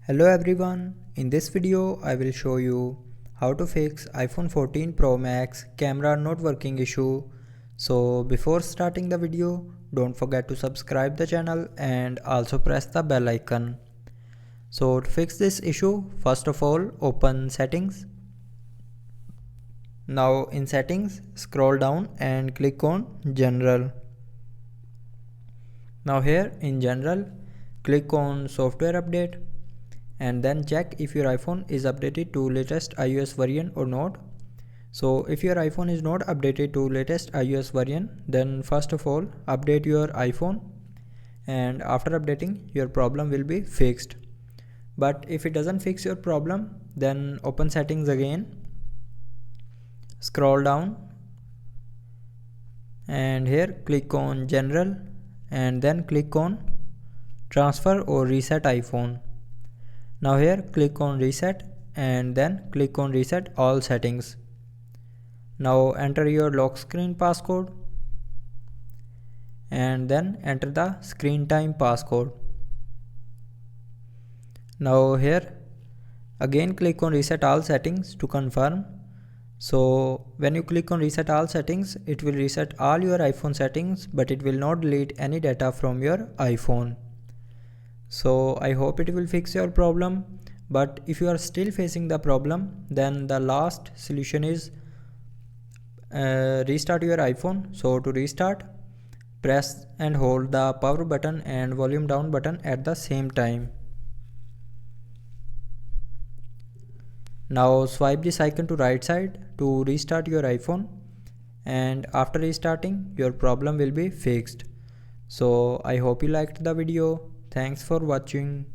Hello everyone, in this video I will show you how to fix iPhone 14 Pro Max camera not working issue. So before starting the video, don't forget to subscribe the channel and also press the bell icon. So to fix this issue, first of all open settings. Now in settings, scroll down and click on general. Now here in general, click on software update and then check if your iPhone is updated to latest iOS version or not. So if your iPhone is not updated to latest iOS version, then first of all update your iPhone, and after updating your problem will be fixed. But if it doesn't fix your problem, then open settings again, scroll down and here click on general and then click on transfer or reset iPhone. Now here click on reset and then click on reset all settings. Now enter your lock screen passcode and then enter the screen time passcode. Now here again click on reset all settings to confirm. So when you click on reset all settings, it will reset all your iPhone settings, but it will not delete any data from your iPhone. So I hope it will fix your problem, but if you are still facing the problem, then the last solution is restart your iPhone. So to restart, press and hold the power button and volume down button at the same time. Now swipe this icon to right side to restart your iPhone, and after restarting your problem will be fixed. So I hope you liked the video. Thanks for watching.